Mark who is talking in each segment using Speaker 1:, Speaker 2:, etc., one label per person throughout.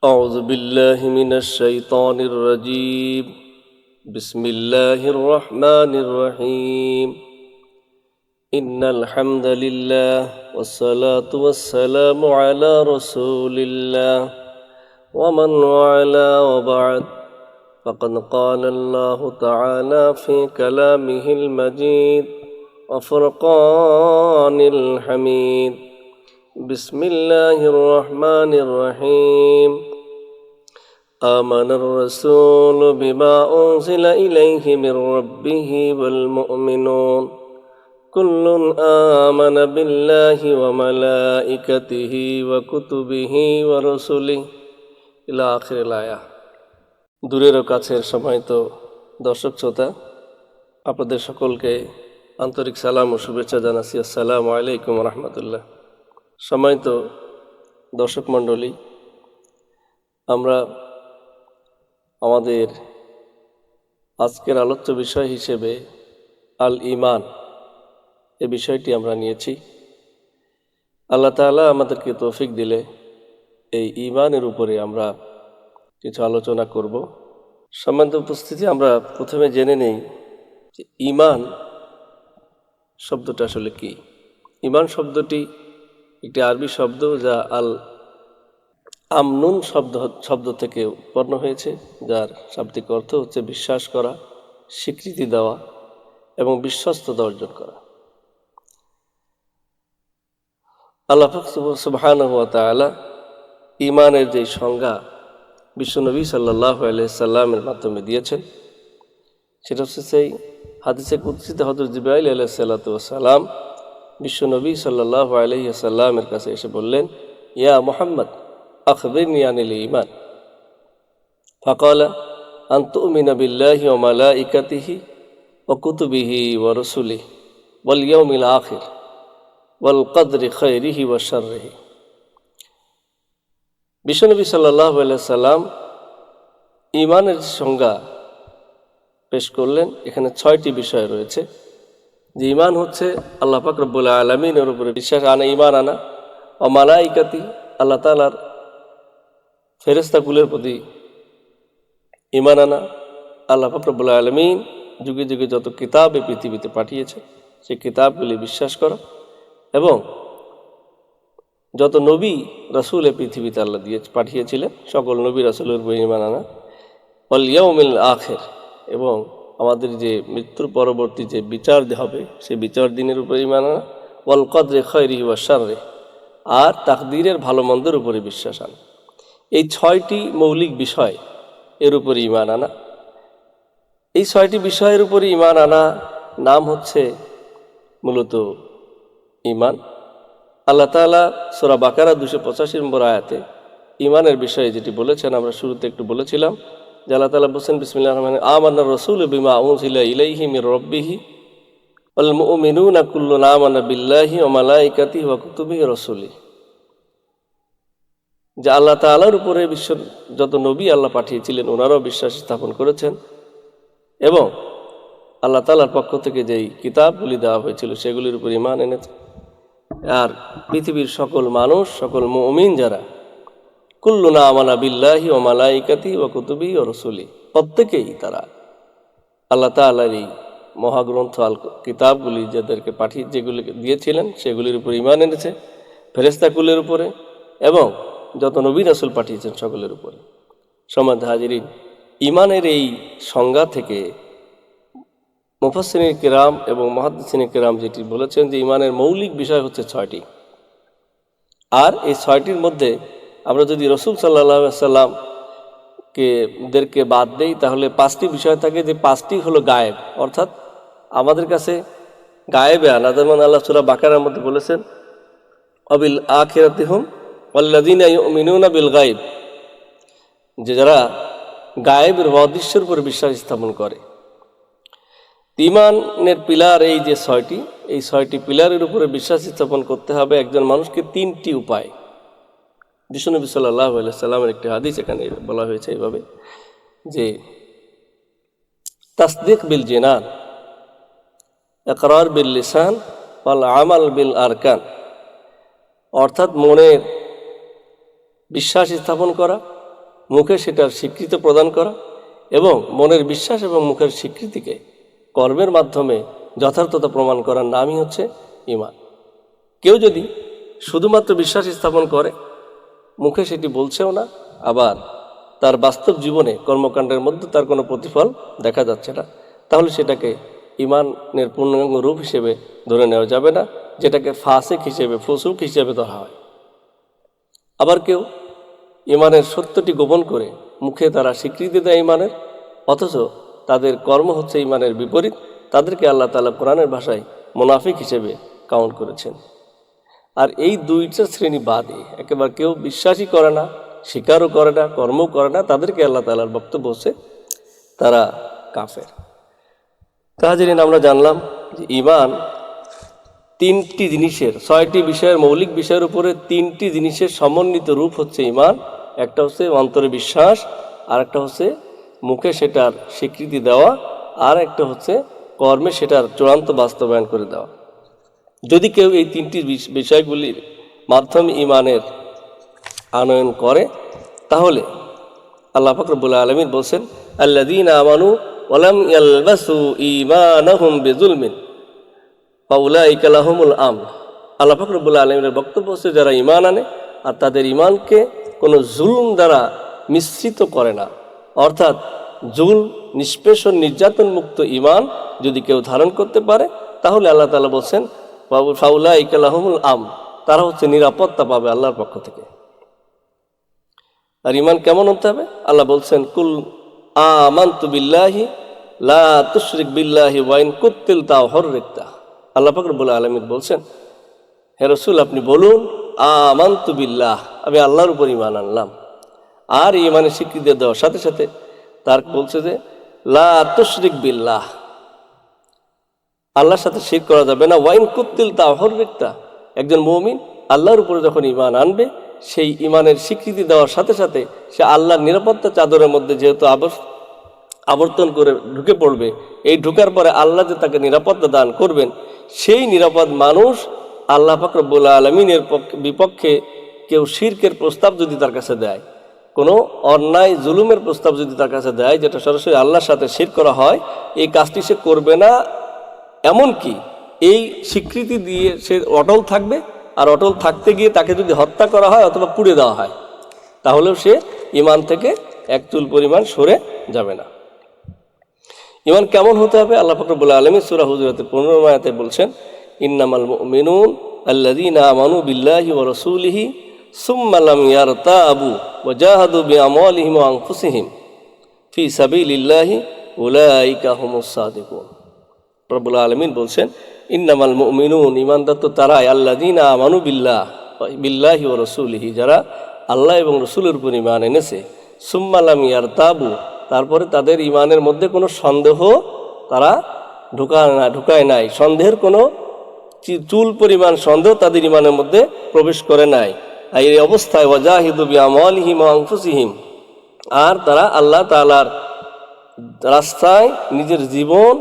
Speaker 1: أعوذ بالله من الشيطان الرجيم بسم الله الرحمن الرحيم إن الحمد لله والصلاة والسلام على رسول الله ومن والاه وبعد فقد قال الله تعالى في كلامه المجيد وفرقان الحميد بسم الله الرحمن الرحيم آمن الرسول بما أنزل إليه من ربه والمؤمنون كل آمن بالله وملائكته وكتبه ورسله إلى آخر الآية। দূরের ও কাছের সম্মানিত দর্শক শ্রোতা, আপনাদের সকলকে আন্তরিক সালাম ও শুভেচ্ছা জানাচ্ছি। আসসালামু আলাইকুম রহমতুল্লাহ। সম্মানিত দর্শক মণ্ডলী, আমরা আমাদের আজকের আলোচ্য বিষয় হিসেবে আল ঈমান এ বিষয়টি আমরা নিয়েছি। আল্লাহ তাআলা আমাদেরকে তৌফিক দিলে এই ঈমানের উপরে আমরা কিছু আলোচনা করব। সম্মানিত উপস্থিতি, আমরা প্রথমে জেনে নেই যে ঈমান শব্দটা আসলে কি। ঈমান শব্দটি একটি আরবি শব্দ যা আল আমনুন শব্দ থেকে উৎপন্ন হয়েছে, যার শাব্দিক অর্থ হচ্ছে বিশ্বাস করা, স্বীকৃতি দেওয়া এবং বিশ্বস্ততা অর্জন করা। আল্লাহ পাক সুবহানাহু ওয়া তাআলা ঈমানের যে সংজ্ঞা বিশ্বনবী সাল্লাল্লাহু আলাইহি সাল্লামের মাধ্যমে দিয়েছেন, সেটা হচ্ছে সেই হাদিসে কুদসিতে হযরত জিবরাইল আলাইহিস সালাতু ওয়াস সালাম বিশ্বনবী সাল্লাল্লাহু আলাইহি সাল্লামের কাছে এসে বললেন, ইয়া মুহাম্মদ আখবিরনি আনিল ঈমান। ফাকালা আন তুমিনা বিল্লাহি ওয়া মালাইকাতিহি ওয়া কুতুবিহি ওয়া রুসুলিহি ওয়াল ইয়াউমিল আখির ওয়াল কদরি খাইরিহি ওয়া শাররিহি। বিশ্বনবী সাল্লাল্লাহু আলাইহি সাল্লাম ঈমানের সংজ্ঞা পেশ করলেন। এখানে 6টি বিষয় রয়েছে। যে ঈমান হচ্ছে আল্লাহ পাক রব্বুল আলামিনের উপরে বিশ্বাস আনা, ঈমান আনা। ও মালাইকাতি, আল্লাহ তাআলার ফেরেশতাগুলোর প্রতি ঈমান আনা। আল্লাহ পাক রব্বুল আলামিন যুগে যুগে যত কিতাব এই পৃথিবীতে পাঠিয়েছে সেই কিতাবগুলি বিশ্বাস করা এবং যত নবী রাসূল এই পৃথিবীতে আল্লাহ পাঠিয়েছিলেন সকল নবী রাসূলের উপর ঈমান আনা। ওয়াল ইয়াউমিল আখির, এবং আমাদের যে মৃত্যুর পরবর্তী যে বিচার হবে সেই বিচার দিনের উপরে ঈমান আনা। ওয়াল কদরি খাইরিহি ওয়া শাররিহি, আর তাকদীরের ভালো মন্দের উপরে বিশ্বাস আনা। এই 6টি মৌলিক বিষয় এর উপরে ঈমান আনা। এই 6টি বিষয়ের উপরে ঈমান আনা নাম হচ্ছে মূলত ঈমান। আল্লাহ তাআলা সূরা বাকারা 285 নম্বর আয়াতে ঈমানের বিষয়ে যেটি বলেছেন, আমরা শুরুতে একটু বলেছিলাম যে আল্লাহ তাআলা বলেছেন, বিসমিল্লাহির রহমানির রহিম, আমানার রাসূলু বিমা উনজিলা ইলাইহি মির রাব্বিহি ওয়াল মুমিনুনা কুল্লুন আমানা বিল্লাহি ওয়া মালাইকাতিহি ওয়া কুতুবিহি ওয়া রাসূলিহি। যে আল্লাহ তাআলার উপরে বিশ্বের যত নবী আল্লাহ পাঠিয়েছিলেন ওনারাও বিশ্বাস স্থাপন করেছেন এবং আল্লাহ তাআলার পক্ষ থেকে যেই কিতাবগুলি দেওয়া হয়েছিল সেগুলির উপর ঈমান এনেছে। আর পৃথিবীর সকল মানুষ, সকল মুমিন যারা, কুল্লুনা আমানা বিল্লাহি ওয়া মালাইকাতিহি ওয়া কুতুবিহি ওয়া রাসূলিহি, প্রত্যেকেই তারা আল্লাহ তাআলার এই মহাগ্রন্থ আল কিতাবগুলি যাদেরকে যেগুলি দিয়েছিলেন সেগুলির উপর ঈমান এনেছে, ফেরেশতাকুলের উপরে এবং যত নবী রাসূল পাঠিয়েছেন সকলের উপরে। সম্মানিত হাজিরিন, ঈমানের এই সংজ্ঞা থেকে মুফাসসিরিন কিরাম এবং মুহাদ্দিসিন কিরাম যেটি বলেছেন যে ঈমানের মৌলিক বিষয় হচ্ছে 6টি। আর এই 6টির মধ্যে আমরা যদি রাসূল সাল্লাল্লাহু আলাইহি সাল্লাম দেরকে বাদ দেই তাহলে 5টি বিষয় থাকে, যে 5টি হলো গায়েব, অর্থাৎ আমাদের কাছে গায়েবে আনা। যেমন আল্লাহ সূরা বাকারার মধ্যে বলেছেন, ওয়াবিল আখিরাতি হুম ওয়াল্লাযীনা ইউমিনুনা বিল গায়ব, যে যারা গায়েবের অদৃশ্যের উপর বিশ্বাস স্থাপন করে। ঈমানের পিলার এই যে 6টি, এই 6টি পিলারের উপরে বিশ্বাস স্থাপন করতে হবে একজন মানুষকে 3টি উপায়। বিশ্বনবী সাল্লাল্লাহু আলাইহি সাল্লামের একটি হাদিস এখানে বলা হয়েছে এইভাবে যে তাসদীক বিল জিনান, ইকরার বিল লিসান, ওয়াল আমাল বিল আরকান, অর্থাৎ মনের বিশ্বাস স্থাপন করা মুখে সেটার স্বীকৃতি প্রদান করা এবং মনের বিশ্বাস এবং মুখের স্বীকৃতিকে কর্মের মাধ্যমে যথার্থতা প্রমাণ করার নামই হচ্ছে ঈমান। কেউ যদি শুধুমাত্র বিশ্বাস স্থাপন করে, মুখে সেটি বলছেও না, আবার তার বাস্তব জীবনে কর্মকাণ্ডের মধ্যে তার কোনো প্রতিফল দেখা যাচ্ছে না, তাহলে সেটাকে ঈমানের পূর্ণাঙ্গ রূপ হিসেবে ধরে নেওয়া যাবে না, যেটাকে ফাসিক হিসেবে, ফুসুক হিসেবে ধরা হয়। আবার কেউ ঈমানের সত্যটি গোপন করে মুখে তারা স্বীকৃতি দেয় ঈমানের, অথচ তাদের কর্ম হচ্ছে ঈমানের বিপরীত, তাদেরকে আল্লাহ তাআলা কোরআনের ভাষায় মুনাফিক হিসেবে কাউন্ট করেছেন। আর এই দুইটা শ্রেণী বাদে একেবারে কেউ বিশ্বাসই করে না, স্বীকারও করে না, কর্মও করে না, তাদেরকে আল্লাহ তাআলার বক্তব্য হচ্ছে তারা কাফের। তাহজিরিন, আমরা জানলাম যে ঈমান তিনটি জিনিসের, 6টি বিষয়ের, মৌলিক বিষয়ের উপরে 3টি জিনিসের সমন্বিত রূপ হচ্ছে ঈমান। একটা হচ্ছে অন্তরে বিশ্বাস, আর একটা হচ্ছে মুখে সেটার স্বীকৃতি দেওয়া, আর একটা হচ্ছে কর্মে সেটার চূড়ান্ত বাস্তবায়ন করে দেওয়া। যদি কেউ এই 3টি বিষয়গুলির মাধ্যমে ঈমানের আনয়ন করে, তাহলে আল্লাহ পাক রব্বুল আলামিন বলছেন, আল্লাযীনা আমানু ওয়া লাম ইয়ালবাসু ঈমানাহুম বিযুলমিন ফাউলাইকা লাহুমুল আমন। আল্লাহ পাক রব্বুল আলামিনের বক্তব্য হচ্ছে, যারা ঈমান আনে আর তাদের ঈমানকে কোনো জুলুম দ্বারা মিশ্রিত করে না, অর্থাৎ জুল, নিষ্পেষণ, নির্যাতন মুক্ত ঈমান যদি কেউ ধারণ করতে পারে, তাহলে আল্লাহ তাআলা বলছেন ফাউলাইকা লাহুমুল আমন, তারা হচ্ছে নিরাপত্তা পাবে আল্লাহর পক্ষ থেকে। আর ঈমান কেমন হতে হবে? আল্লাহ বলছেন, কুল আমানতু বিল্লাহি লা তুশরিক বিল্লাহি ওয়া ইন কুতিলতা হুররিকতা। আল্লাহ পাক রব্বুল আলামিন বলছেন, হে রাসূল, আপনি বলুন আমানতু বিল্লাহ, আমি আল্লাহর উপর ঈমান আনলাম। আর ঈমানের স্বীকৃতি দেওয়ার সাথে সাথে তার বলছে যে লা তুশরিক বিল্লাহ, আল্লাহর সাথে শিরক করা যাবে না। ওয়া ইন কুতিলতা হুররিকতা, একজন মুমিন আল্লাহর উপরে যখন ঈমান আনবে, সেই ঈমানের স্বীকৃতি দেওয়ার সাথে সাথে সে আল্লাহর নিরাপত্তা চাদরের মধ্যে যেহেতু আবর্তন করে ঢুকে পড়বে, এই ঢুকার পরে আল্লাহ যে তাকে নিরাপত্তা দান করবেন, সেই নিরাপদ মানুষ আল্লাহ পাক রব্বুল আলামিনের বিপক্ষে কেউ শিরকের প্রস্তাব যদি তার কাছে দেয়, কোনো অন্যায় জুলুমের প্রস্তাব যদি তার কাছে দেয়, যেটা সরাসরি আল্লাহর সাথে শিরক করা হয়, এই কাজটি সে করবে না। এমনকি এই স্বীকৃতি দিয়ে সে অটল থাকবে, আর অটল থাকতে গিয়ে তাকে যদি হত্যা করা হয় অথবা পুড়ে দেওয়া হয়, তাহলেও সে ঈমান থেকে এক চুল পরিমাণ সরে যাবে না। ঈমান কেমন হতে হবে? আল্লাহ পাক রব্বুল আলামিন সূরা হুজুরাতের 15 আয়াতে বলছেন, ইন্নামাল মুমিনুন আল্লাযীনা আমানু বিল্লাহি ওয়া রাসূলিহি সুম্মা লাম ইয়ারতাবু ওয়া জাহাদু বিআমওয়ালিহিম ওয়া আনফুসিহিম ফি সাবিলিল্লাহি উলাইকা হুমুস সাদিকুন। রব্বুল আলামিন বলছেন, ইন্নামাল মুমিনুন, ঈমানদার তো তারাই, আল্লাযীনা আমানু বিল্লাহি ওয়া রাসূলিহি, যারা আল্লাহ এবং রাসূলের উপর ঈমান এনেছে, সুম্মা লাম ইয়ারতাবু, তারপরে তাদের ঈমানের মধ্যে কোনো সন্দেহ তারা ঢুকায় নাই, সন্দেহের কোনো চুল পরিমাণ সন্দেহ তাদের ঈমানের মধ্যে প্রবেশ করে নাই। আর এই অবস্থায় ওয়াজাহিদু বিআমওয়ালিহিম ওয়া আনফুসিহিম, আর তারা আল্লাহ তাআলার রাস্তায় নিজের জীবন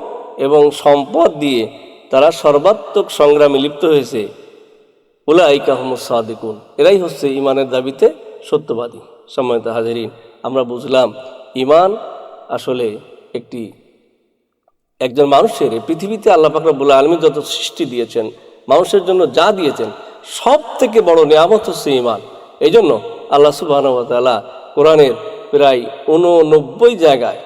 Speaker 1: এবং সম্পদ দিয়ে তারা সর্বাত্মক সংগ্রামে লিপ্ত হয়েছে, উলাইকা হুমুস সাদিকুন, এরাই হচ্ছে ঈমানের দাবিতে সত্যবাদী। সম্মানিত হাজিরিন, আমরা বুঝলাম ঈমান আসলে একজন মানুষের, পৃথিবীতে আল্লাহ পাক রব্বুল আলামিন যত সৃষ্টি দিয়েছেন, মানুষের জন্য যা দিয়েছেন, সব থেকে বড় নিয়ামত হচ্ছে ঈমান। এই জন্য আল্লাহ সুবহানাহু ওয়া তাআলা কোরআনের প্রায় 89 জায়গায়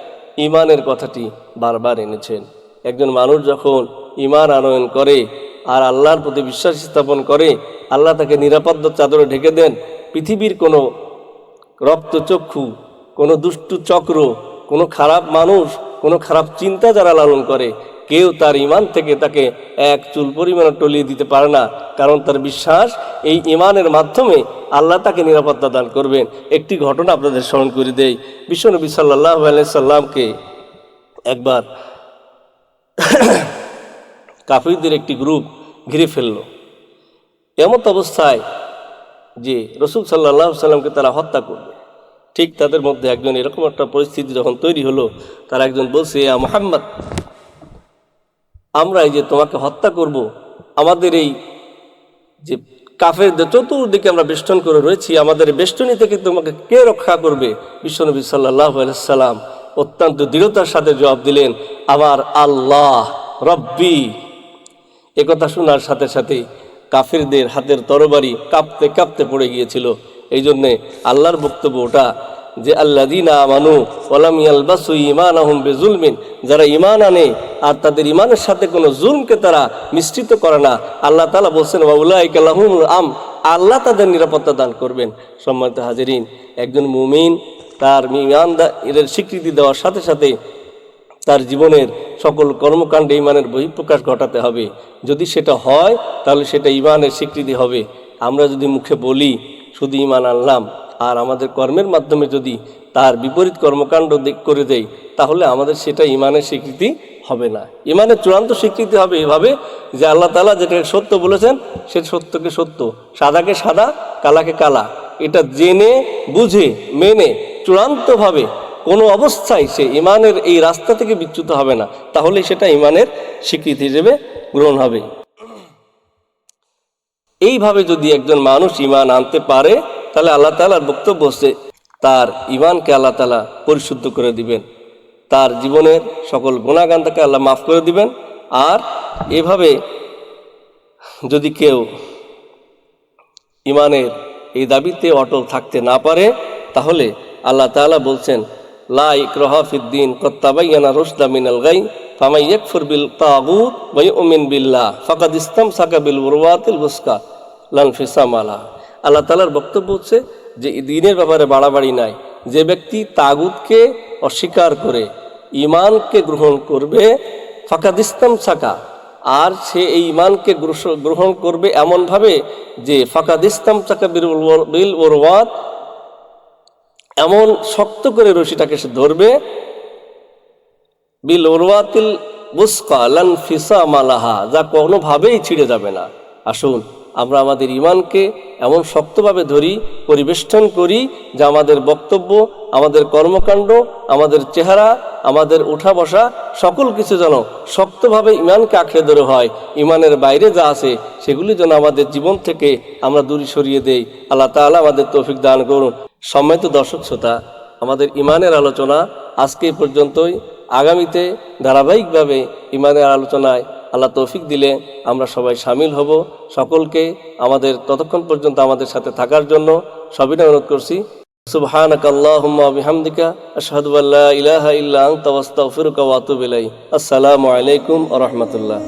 Speaker 1: ঈমানের কথাটি বারবার এনেছেন। একজন মানুষ যখন ঈমান আনয়ন করে আর আল্লাহর প্রতি বিশ্বাস স্থাপন করে, আল্লাহ তাকে নিরাপত্তার চাদরে ঢেকে দেন। পৃথিবীর কোনো রক্তচক্ষু, কোনো দুষ্টু চক্র, কোনো খারাপ মানুষ, কোনো খারাপ চিন্তা যারা লালন করে, কেউ তার ঈমান থেকে তাকে এক চুল পরিমাণ টলিয়ে দিতে পারে না, কারণ তার বিশ্বাস এই ঈমানের মাধ্যমে আল্লাহ তাকে নিরাপত্তা দান করবেন। একটি ঘটনা আপনাদের স্মরণ করে দেই। বিশ্বনবী সাল্লাল্লাহু আলাইহি সাল্লামকে একবার কাফিরদের একটি গ্রুপ ঘিরে ফেলল। এমত অবস্থায় যে রাসূল সাল্লাল্লাহু আলাইহি সাল্লামকে তারা হত্যা করবে, ঠিক তাদের মধ্যে একজন, এরকম একটা পরিস্থিতি যখন তৈরি হলো, তারা একজন বলছে, ইয়া মুহাম্মদ, আমরা এই যে তোমাকে হত্যা করব, আমাদের এই যে কাফেরদের চতুর্দিকে আমরা বেষ্টন করে রয়েছি, আমাদের বেষ্টনী থেকে তোমাকে কে রক্ষা করবে? বিশ্বনবী সাল্লাল্লাহু আলাইহি সাল্লাম অত্যন্ত দৃঢ়তার সাথে জবাব দিলেন, আমার আল্লাহ রব্বি। একথা শোনার সাথে সাথে কাফেরদের হাতের তরবারি কাঁপতে কাঁপতে পড়ে গিয়েছিল। এই জন্যে আল্লাহর বক্তব্য ওটা যে আল্লাযীনা আমানু ওয়া লাম ইয়ালবাসু ঈমানাহুম বিযুলমিন, যারা ঈমান আনে আর তাদের ঈমানের সাথে কোনো জুলমকে তারা মিশ্রিত করে না, আল্লাহ তাআলা বলছেন ওয়া উলাইকা লাহুমুল আমন, আল্লাহ তাদের নিরাপত্তা দান করবেন। সম্মানিত হাজিরিন, একজন মুমিন তার ঈমানের স্বীকৃতি দেওয়ার সাথে সাথে তার জীবনের সকল কর্মকাণ্ডে ঈমানের বহিঃপ্রকাশ ঘটাতে হবে। যদি সেটা হয় তাহলে সেটা ঈমানের স্বীকৃতি হবে। আমরা যদি মুখে বলি শুধু ঈমান আনলাম আর আমাদের কর্মের মাধ্যমে যদি তার বিপরীত কর্মকাণ্ড করে দেই, তাহলে আমাদের সেটা ঈমানের স্বীকৃতি হবে না। ঈমানের চূড়ান্ত স্বীকৃতি হবে এভাবে যে আল্লাহ তাআলা যেটাকে সত্য বলেছেন সে সত্যকে সত্য, সাদাকে সাদা, কালাকে কালা, এটা জেনে বুঝে মেনে চূড়ান্তভাবে কোনো অবস্থায় সে ঈমানের এই রাস্তা থেকে বিচ্যুত হবে না, তাহলে সেটা ঈমানের স্বীকৃতি হিসেবে গ্রহণ হবে। এইভাবে যদি একজন মানুষ ঈমান আনতে পারে তাহলে আল্লাহ তাআলার বক্তব্য হচ্ছে তার ঈমানকে আল্লাহ তাআলা পরিশুদ্ধ করে দিবেন, তার জীবনের সকল গুনাহগান তাকে আল্লাহ মাফ করে দিবেন। আর এভাবে যদি কেউ ঈমানের এই দাবিতে অটল থাকতে না পারে তাহলে আল্লাহ তাআলা বলছেন লা ইকরাহা ফিদ্দিন ক্বাদ তাবায়্যানা রুশদু মিনাল গাই ফামান ইয়াকফুর বিল তাগুত ওয়া ইউমিন বিল্লাহ ফাকাদ ইসতামসাকা বিল উরওয়াতিল ওয়াসকা লা ইনফিসামা লাহা। আল্লাহ তাআলার বক্তব্য হচ্ছে যে দ্বীনের ব্যাপারে বাড়াবাড়ি নাই। যে ব্যক্তি তাগুতকে অস্বীকার করে ঈমানকে গ্রহণ করবে, ফাকাদ ইসতামসাকা, আর সে এই ঈমানকে গ্রহণ করবে এমনভাবে যে ফাকাদ ইসতামসাকা বিল উরওয়াত, এমন শক্ত করে রশিটাকে সে ধরবে, বিল উরওয়াতিল ওয়াসকা লা ইনফিসামা লাহা, যা কোনোভাবেই ছিঁড়ে যাবে না। আসুন আমরা আমাদের ঈমানকে এমন শক্তভাবে ধরি, পরিবেষ্টন করি যে আমাদের বক্তব্য, আমাদের কর্মকাণ্ড, আমাদের চেহারা, আমাদের উঠা বসা সকল কিছু যেন শক্তভাবে ঈমানকে আঁকড়ে ধরে হয়। ঈমানের বাইরে যা আছে সেগুলি যেন আমাদের জীবন থেকে আমরা দূরে সরিয়ে দেই। আল্লাহ তাআলা আমাদের তৌফিক দান করুন। সম্মানিত দর্শক শ্রোতা, আমাদের ঈমানের আলোচনা আজকে পর্যন্তই। আগামীতে ধারাবাহিকভাবে ঈমানের আলোচনায় আল্লাহ তৌফিক দিলে আমরা সবাই শামিল হব। সকলকে আমাদের ততক্ষণ পর্যন্ত আমাদের সাথে থাকার জন্য সবিনয় অনুরোধ করছি। সুবহানাকাল্লাহুম্মা ওয়া বিহামদিকা আশহাদু আল্লা ইলাহা ইল্লা আনতা আস্তাগফিরুকা ওয়া আতুবু ইলাইক। আসসালামু আলাইকুম ওয়া রাহমাতুল্লাহ।